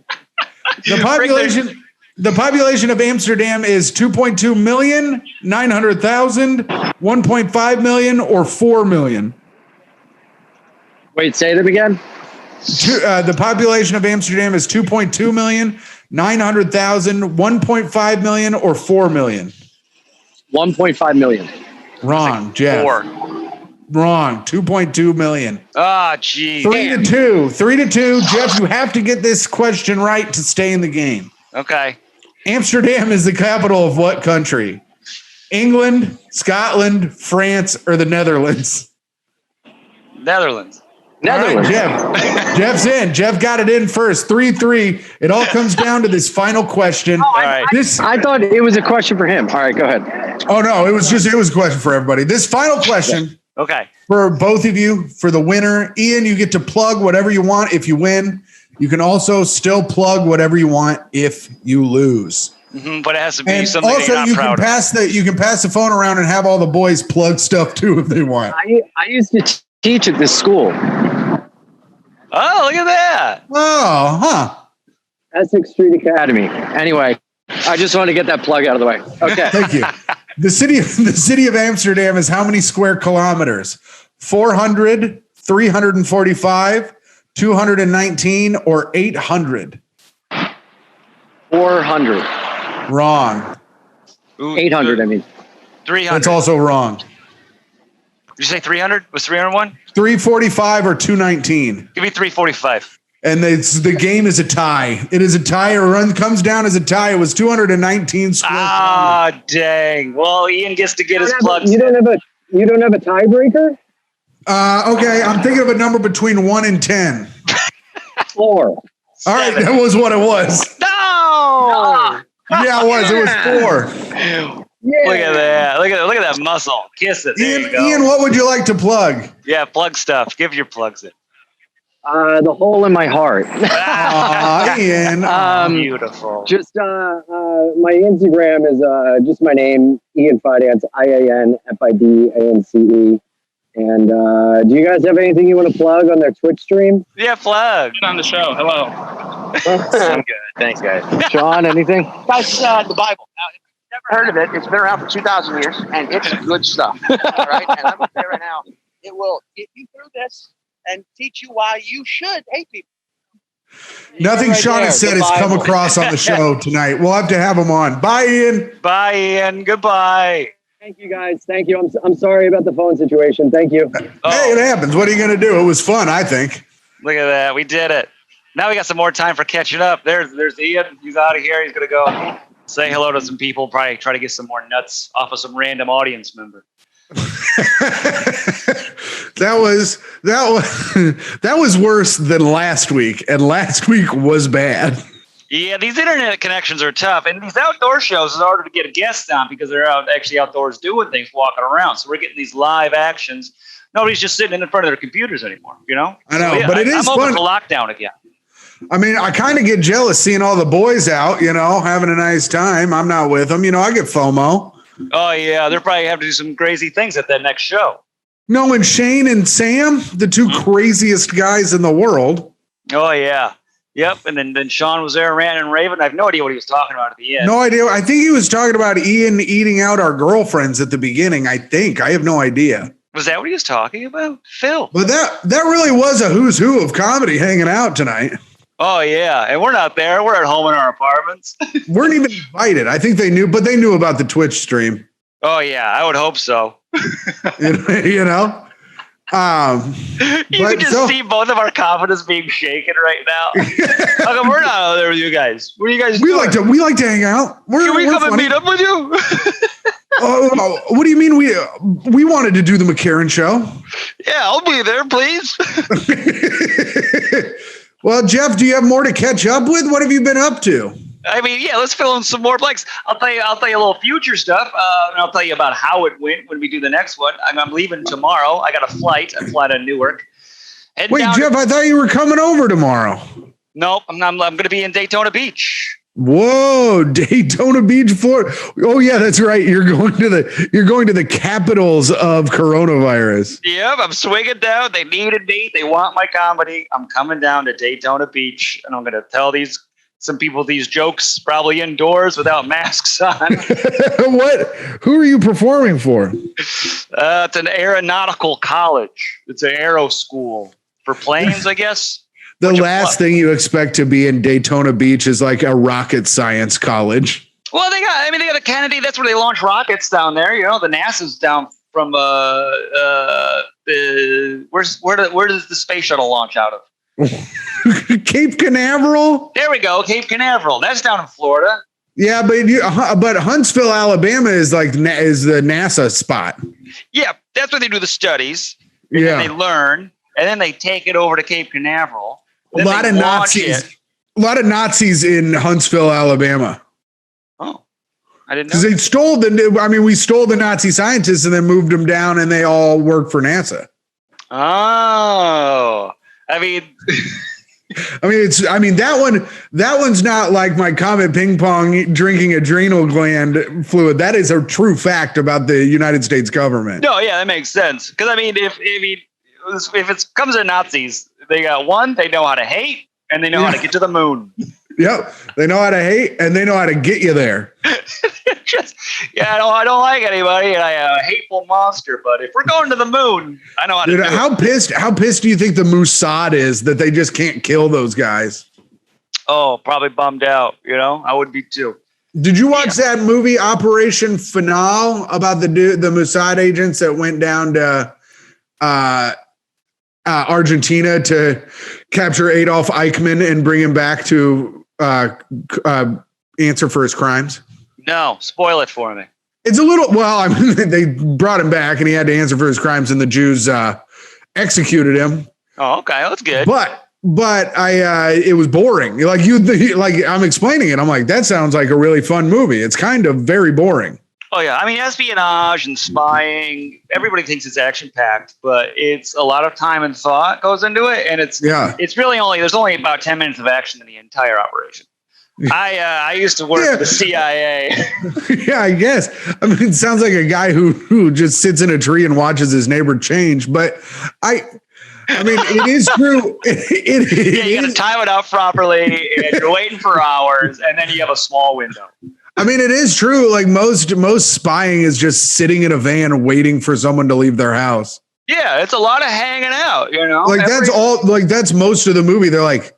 The population of Amsterdam is 2.2 million, 900,000, 1.5 million, or 4 million. Wait, say them again. The population of Amsterdam is 2.2 million, 900,000, 1.5 million, or 4 million. 1.5 million. Wrong, Jeff. 4. Wrong. 2.2 million. Ah, geez. 3-2. 3-2. Jeff, you have to get this question right to stay in the game. Okay. Amsterdam is the capital of what country? England, Scotland, France, or the Netherlands? Netherlands. All right, Jeff. Jeff's in. Jeff got it in first. 3-3. It all comes down to this final question. All right. I thought it was a question for him. All right, go ahead. Oh no, it was a question for everybody. This final question. Okay. For both of you, for the winner, Ian, you get to plug whatever you want if you win. You can also still plug whatever you want if you lose. Mm-hmm, but it has to be And something also, that you're not proud of. you can pass the phone around and have all the boys plug stuff too if they want. I used to teach at this school. Oh, look at that. Oh, huh. Essex Street Academy. Anyway, I just wanted to get that plug out of the way. Okay. Thank you. The city of Amsterdam is how many square kilometers? 400, 345, 219, or 800? 400. Wrong. 800, I mean. 300. That's also wrong. Did you say 300? Was 301? 345 or 219. Give me 345. And the game is a tie. It is a tie. A run comes down as a tie. It was 219 square. Ah, dang. Well, Ian gets to get his plugs. You don't have a tiebreaker? Okay, I'm thinking of a number between 1 and 10. 4. All right, that was what it was. No. Yeah, it was. It was 4. Yeah. Look at that. Look at that muscle. Kiss it. There you go. Ian, what would you like to plug? Yeah, plug stuff. Give your plugs in. The hole in my heart. Aw, Ian. Beautiful. Just my Instagram is just my name, Ian Fidance, IANFIDANCE. And do you guys have anything you want to plug on their Twitch stream? Yeah, plug. On the show. Hello. I'm good. Thanks, guys. Sean, anything? Guys, the Bible. Now, if you've never heard of it, it's been around for 2,000 years, and it's good stuff. All right? And I'm going to say right now, it will get you through this and teach you why you should hate people. Nothing Right Sean there, has said the has come Bible. across on the show tonight. We'll have to have him on. Bye, Ian. Bye, Ian. Goodbye. Thank you, guys. Thank you. I'm sorry about the phone situation. Thank you. Hey, it happens. What are you going to do? It was fun, I think. Look at that. We did it. Now we got some more time for catching up. There's Ian. He's out of here. He's going to go say hello to some people, probably try to get some more nuts off of some random audience member. That was worse than last week, and last week was bad. Yeah, these internet connections are tough, and these outdoor shows is harder to get a guest on because they're actually outdoors doing things, walking around. So we're getting these live actions. Nobody's just sitting in front of their computers anymore, you know? I know, So, yeah, but it is I'm fun. open for lockdown again. I mean, I kind of get jealous seeing all the boys out, having a nice time. I'm not with them. I get FOMO. Oh, yeah, they're probably having to do some crazy things at that next show. No, and Shane and Sam, the two craziest guys in the world. Oh yeah. Yep. And then Sean was there, ran and Raven. I have no idea what he was talking about at the end. No idea. I think he was talking about Ian eating out our girlfriends at the beginning. I have no idea. Was that what he was talking about? Phil. But that really was a who's who of comedy hanging out tonight. Oh yeah. And we're not there. We're at home in our apartments. Weren't even invited. I think they knew, but they knew about the Twitch stream. Oh yeah, I would hope so. You know? You can just see both of our confidence being shaken right now. How come we're not out there with you guys? What are you guys doing? We like to hang out. Can we come and meet up with you? What do you mean we wanted to do the McCarran show? Yeah, I'll be there, please. Well, Jeff, do you have more to catch up with? What have you been up to? I mean, yeah, let's fill in some more blanks. I'll tell you a little future stuff. And I'll tell you about how it went when we do the next one. I'm leaving tomorrow. I got a flight. I fly to Newark. Wait, Jeff, I thought you were coming over tomorrow. Nope, I'm going to be in Daytona Beach. Whoa, Daytona Beach, Florida. Oh yeah, that's right. You're going to the capitals of coronavirus. Yep, I'm swinging down. They needed me. They want my comedy. I'm coming down to Daytona Beach, and I'm going to tell some people these jokes, probably indoors without masks on. Who are you performing for? It's an aeronautical college. It's an aero school for planes, I guess. The last thing you expect to be in Daytona Beach is like a rocket science college. Well, they got a Kennedy. That's where they launch rockets down there. You know, the NASA's down from where does the space shuttle launch out of? Cape Canaveral. There we go, Cape Canaveral. That's down in Florida. Yeah, but Huntsville, Alabama is the NASA spot. Yeah, that's where they do the studies. And then they learn, and then they take it over to Cape Canaveral. A lot of Nazis in Huntsville, Alabama. Oh, I didn't know. Because they stole we stole the Nazi scientists and then moved them down, and they all work for NASA. Oh, that one's not like my Comet Ping Pong drinking adrenal gland fluid. That is a true fact about the United States government. No, yeah, that makes sense. Because if it comes to Nazis, they know how to hate and they know how to get to the moon. Yep, they know how to hate and they know how to get you there. I don't like anybody, and I'm a hateful monster. But if we're going to the moon, I know how to do it. How pissed do you think the Mossad is that they just can't kill those guys? Oh, probably bummed out. You know, I would be too. Did you watch that movie Operation Finale about the Mossad agents that went down to Argentina to capture Adolf Eichmann and bring him back to answer for his crimes? No, spoil it for me. It's a little, they brought him back and he had to answer for his crimes and the Jews executed him. Oh, okay. That's good. But it was boring. I'm explaining it. I'm like, that sounds like a really fun movie. It's kind of very boring. Oh yeah. I mean, espionage and spying, everybody thinks it's action packed, but it's a lot of time and thought goes into it. And it's really there's only about 10 minutes of action in the entire operation. I used to work for the CIA. Yeah, I guess. I mean, it sounds like a guy who just sits in a tree and watches his neighbor change. But I mean, it is true. You got to time it out properly, and you're waiting for hours, and then you have a small window. I mean, it is true. Like most spying is just sitting in a van waiting for someone to leave their house. Yeah, it's a lot of hanging out. You know, that's most of the movie. They're like,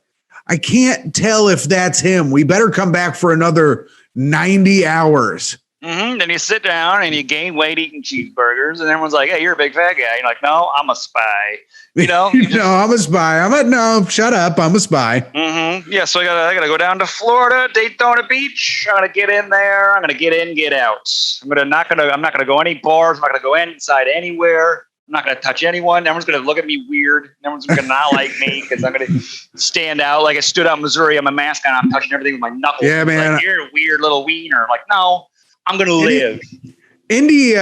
I can't tell if that's him. We better come back for another 90 hours. Mm-hmm. Then you sit down and you gain weight eating cheeseburgers, and everyone's like, "Hey, you're a big fat guy." You're like, "No, I'm a spy." You know? No, I'm a spy. No, shut up. I'm a spy. Mm-hmm. Yeah, so I gotta go down to Florida, Daytona Beach. I'm gonna get in there. I'm gonna get in, get out. I'm not gonna go any bars. I'm not gonna go inside anywhere. I'm not going to touch anyone. Everyone's going to look at me weird. Everyone's going to not like me because I'm going to stand out. Like I stood out in Missouri. I'm a mask on. I'm touching everything with my knuckles. Yeah, man. Like, you're a weird little wiener. I'm like, no, I'm going to live. Indy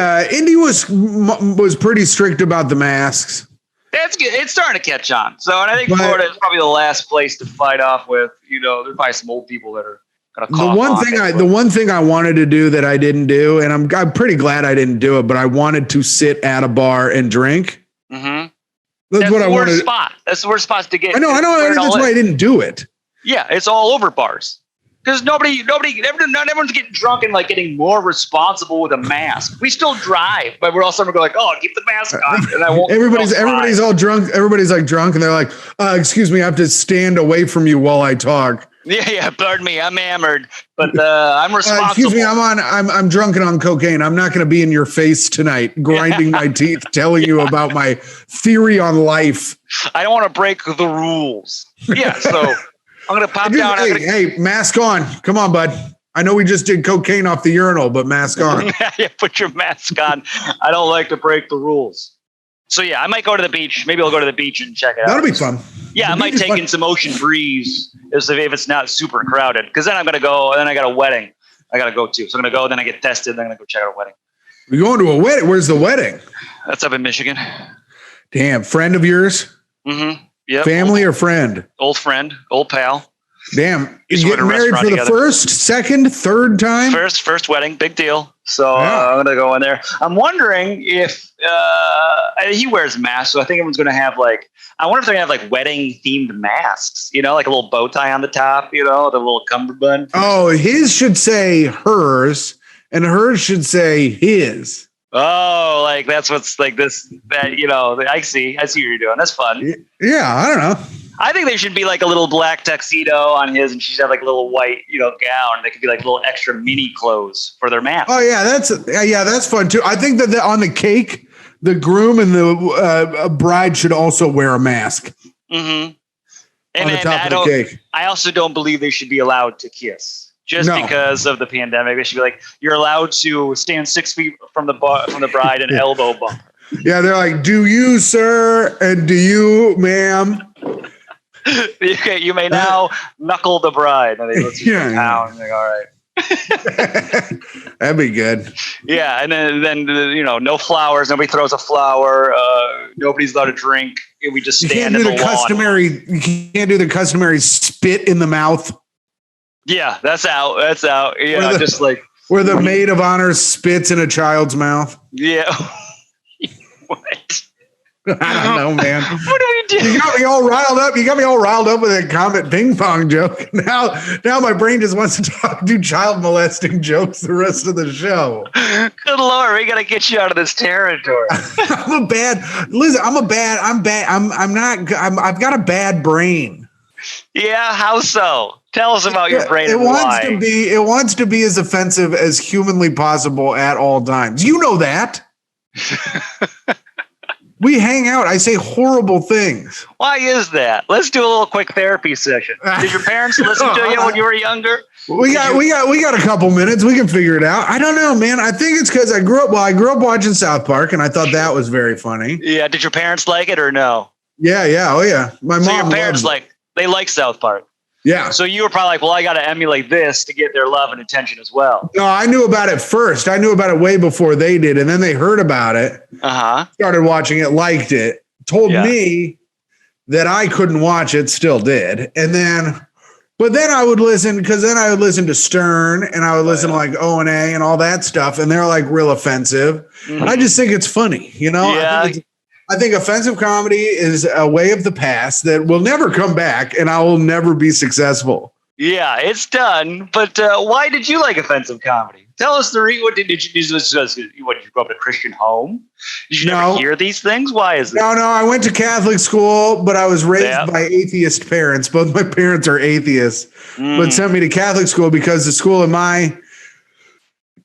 was pretty strict about the masks. That's good. It's starting to catch on. So, and I think Florida is probably the last place to fight off with. You know, there's probably some old people that are The one thing I wanted to do that I didn't do, and I'm pretty glad I didn't do it, but I wanted to sit at a bar and drink. Mm-hmm. That's what I wanted. Spot. That's the worst spot to get. I know. That's why I didn't do it. Yeah, it's all over bars. Because not everyone's getting drunk and like getting more responsible with a mask. We still drive, but we're also going like, oh, keep the mask on. And I won't. Everybody's all drunk. Everybody's like drunk, and they're like, excuse me, I have to stand away from you while I talk. Yeah. Pardon me, I'm hammered, but I'm responsible. Excuse me, I'm drunk and on cocaine. I'm not going to be in your face tonight, grinding my teeth, telling you about my theory on life. I don't want to break the rules. Yeah, so. I'm going to pop down. Hey, mask on. Come on, bud. I know we just did cocaine off the urinal, but mask on. Yeah, put your mask on. I don't like to break the rules. So, yeah, I might go to the beach. Maybe I'll go to the beach and check it out. That'll be fun. Yeah, I might take in some ocean breeze if it's not super crowded. Because then I'm going to go, and then I got a wedding I got to go to. So I'm going to go, then I get tested, then I'm going to go check out a wedding. We're going to a wedding? Where's the wedding? That's up in Michigan. Damn. Friend of yours? Mm-hmm. Yep. Family or friend? Old friend, old pal. Damn. You getting married for the first, second, third time? First wedding, big deal. So I'm going to go in there. I'm wondering if he wears a mask, so I think everyone's going to have I wonder if they're going to have wedding themed masks, like a little bow tie on the top, the little cummerbund. Oh, his should say hers and hers should say his. Oh, that's what's I see what you're doing. That's fun. Yeah, I don't know. I think there should be a little black tuxedo on his, and she should have a little white, gown. They could be little extra mini clothes for their mask. Oh yeah, that's fun too. I think that on the cake, the groom and the bride should also wear a mask. Mm-hmm. On the top of the cake. I also don't believe they should be allowed to kiss. Just because of the pandemic, they should be you're allowed to stand 6 feet from the bride and elbow bump her. Yeah, they're like, do you, sir, and do you, ma'am? You may now knuckle the bride. And they go to town. And all right. That'd be good. Yeah, and then no flowers. Nobody throws a flower. Nobody's allowed to drink. We just stand in the lawn. You can't do the customary spit in the mouth. Yeah, that's out. Yeah, where the maid of honor spits in a child's mouth. Yeah. What? I don't know, man. What do we do? You got me all riled up. You got me all riled up with a Comet ping pong joke. Now my brain just wants to do child molesting jokes the rest of the show. Good Lord, we got to get you out of this territory. I've got a bad brain. Yeah, how so? Tell us about your brain. It wants to be as offensive as humanly possible at all times. You know that. We hang out. I say horrible things. Why is that? Let's do a little quick therapy session. Did your parents listen to you when you were younger? We got a couple minutes. We can figure it out. I don't know, man. I think it's because I grew up watching South Park, and I thought that was very funny. Yeah. Did your parents like it or no? Yeah. Oh yeah. My mom. Your parents they like South Park. Yeah. So you were probably well, I got to emulate this to get their love and attention as well. No, I knew about it first. I knew about it way before they did. And then they heard about it. Started watching it, liked it, told me that I couldn't watch it, still did. But then I would listen to Stern and I would listen to O&A and all that stuff. And they're real offensive. Mm-hmm. I just think it's funny, Yeah. I think offensive comedy is a way of the past that will never come back, and I will never be successful. Yeah, it's done. But why did you like offensive comedy? Tell us what did you do? Did you grow up in a Christian home? Did you never hear these things? Why is it? No, I went to Catholic school, but I was raised by atheist parents. Both my parents are atheists, but sent me to Catholic school because the school in my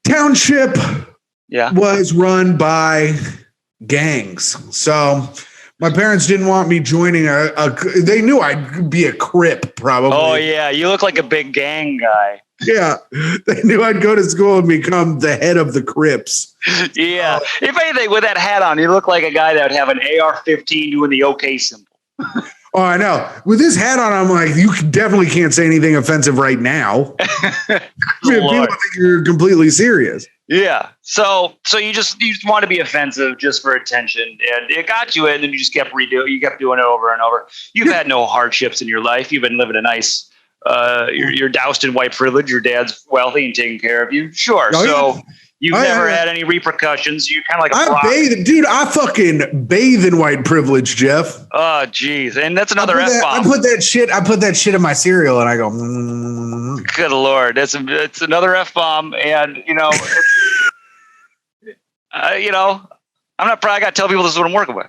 township was run by gangs. So my parents didn't want me joining they knew I'd be a Crip probably. Oh yeah. You look like a big gang guy. Yeah. They knew I'd go to school and become the head of the Crips. Yeah. If anything, with that hat on, you look like a guy that would have an AR-15 doing the OK symbol. Oh, I know. With this hat on, I'm like, you definitely can't say anything offensive right now. People think you're completely serious. Yeah. So you just want to be offensive just for attention, and it got you in, and then you just kept doing it over and over. You've had no hardships in your life. You've been living a nice you're doused in white privilege. Your dad's wealthy and taking care of you. Sure. Oh, So yeah. you've never had any repercussions. You're kind of like a I rock. bathe, dude. I fucking bathe in white privilege, Jeff. Oh, geez. And that's another I F-bomb. put that shit in my cereal, and I go. Mm. Good Lord. It's another F-bomb. And, I'm not probably got to tell people this is what I'm working with.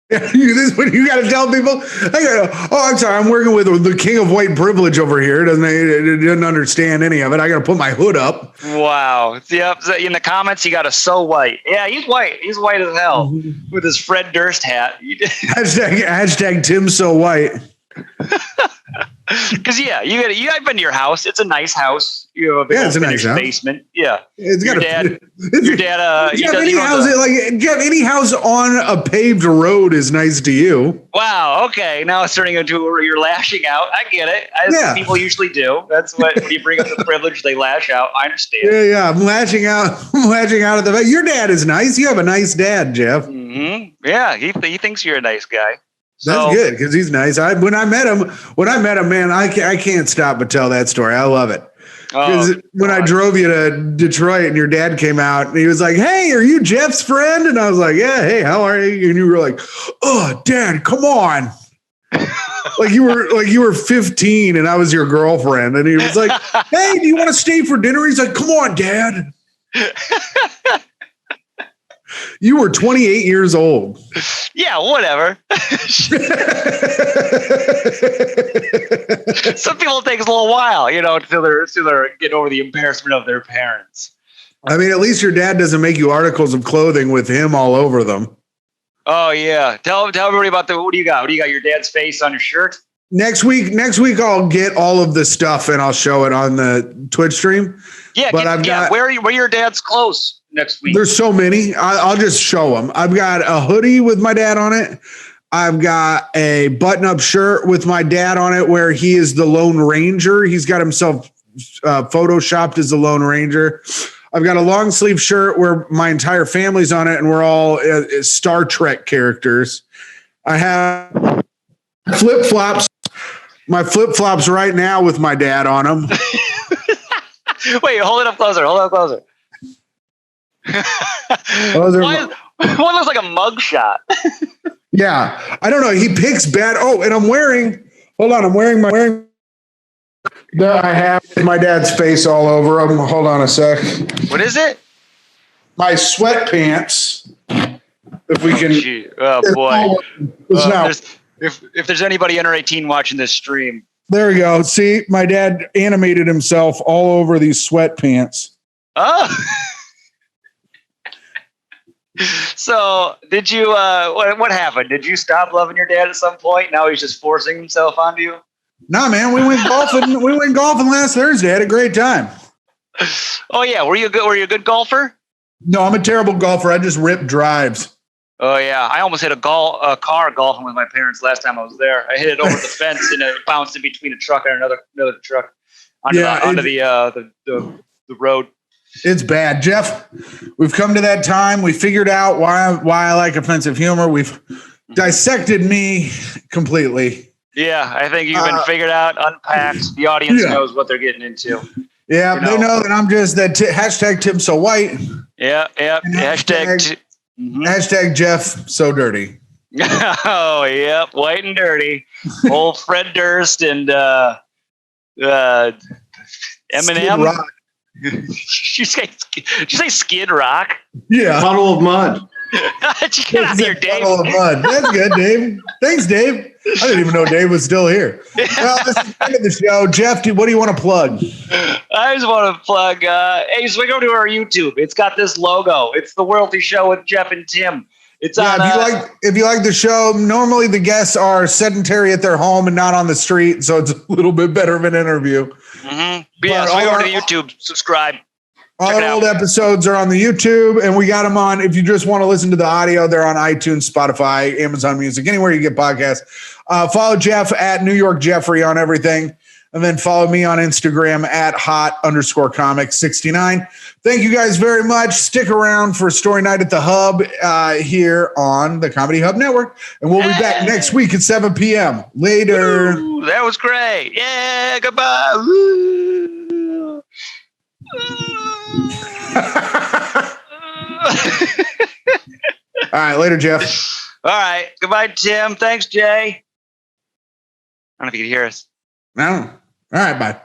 This is what you got to tell people. I'm sorry. I'm working with the king of white privilege over here. Doesn't understand any of it. I got to put my hood up. Wow. Yep. In the comments, he got a so white. Yeah, he's white. He's white as hell with his Fred Durst hat. Hashtag Tim so white. Because I've been to your house. It's a nice house. You have a big it's a nice house. Basement. Yeah, it's got your dad. Any house on a paved road is nice to you. Wow. Okay. Now it's turning into you're lashing out. I get it. As people usually do. That's what when you bring up the privilege, they lash out. I understand. Yeah. I'm lashing out. I'm lashing out at the. Your dad is nice. You have a nice dad, Jeff. Mm-hmm. Yeah. He thinks you're a nice guy. That's good because he's nice. When I met him, man, I can't stop but tell that story. I love it. Because when I drove you to Detroit and your dad came out and he was like, "Hey, are you Jeff's friend?" And I was like, "Yeah, hey, how are you?" And you were like, "Oh, Dad, come on." like you were 15 and I was your girlfriend. And he was like, "Hey, do you want to stay for dinner?" He's like, "Come on, Dad." You were 28 years old. Yeah, whatever. Some people it takes a little while, until they're getting over the embarrassment of their parents. I mean, at least your dad doesn't make you articles of clothing with him all over them. Oh yeah. Tell everybody about what do you got? What do you got? Your dad's face on your shirt? Next week I'll get all of the stuff and I'll show it on the Twitch stream. Yeah, but where are your dad's clothes next week? There's so many. I'll just show them. I've got a hoodie with my dad on it. I've got a button-up shirt with my dad on it where he is the Lone Ranger. He's got himself photoshopped as the Lone Ranger. I've got a long sleeve shirt where my entire family's on it and we're all Star Trek characters. I have flip-flops. My flip-flops right now with my dad on them. Wait, hold it up closer. One looks like a mug shot. Yeah. I don't know. He picks bad. Oh, and I'm wearing there I have my dad's face all over him. Hold on a sec. What is it? My sweatpants. If we can. Oh boy. If there's anybody under 18 watching this stream. There we go. See, my dad animated himself all over these sweatpants. Oh. So did you, what happened? Did you stop loving your dad at some point? Now he's just forcing himself onto you? Nah, man, we went golfing last Thursday. Had a great time. Oh yeah. Were you a good golfer? No, I'm a terrible golfer. I just rip drives. Oh yeah. I almost hit a car golfing with my parents last time I was there. I hit it over the fence and it bounced in between a truck and another truck onto the road. It's bad, Jeff. We've come to that time. We figured out why I like offensive humor. We've dissected me completely. Yeah, I think you've been figured out, unpacked. The audience knows what they're getting into. Yeah, they know that I'm just that hashtag Tim so white. Yeah. Hashtag Jeff so dirty. Oh, yep, white and dirty. Old Fred Durst and Eminem. Did you say Skid Rock? Yeah. Puddle of mud. Get out of here, Dave. Puddle of mud. That's good, Dave. Thanks, Dave. I didn't even know Dave was still here. Well, this is the end of the show. Jeff, what do you want to plug? I just want to plug, hey, swing over to our YouTube. It's got this logo. It's the Worldly Show with Jeff and Tim. It's on. If you like the show, normally the guests are sedentary at their home and not on the street, so it's a little bit better of an interview. Mm-hmm. But yeah, swing over to the YouTube, subscribe. All our old episodes are on the YouTube, and we got them on. If you just want to listen to the audio, they're on iTunes, Spotify, Amazon Music, anywhere you get podcasts. Follow Jeff at New York Jeffrey on everything. And then follow me on Instagram at hot_comics69. Thank you guys very much. Stick around for Story Night at the Hub here on the Comedy Hub Network. And we'll be back next week at 7 p.m. Later. Woo, that was great. Yeah, goodbye. Woo. All right, later, Jeff. All right. Goodbye, Tim. Thanks, Jay. I don't know if you can hear us. No. All right, bye.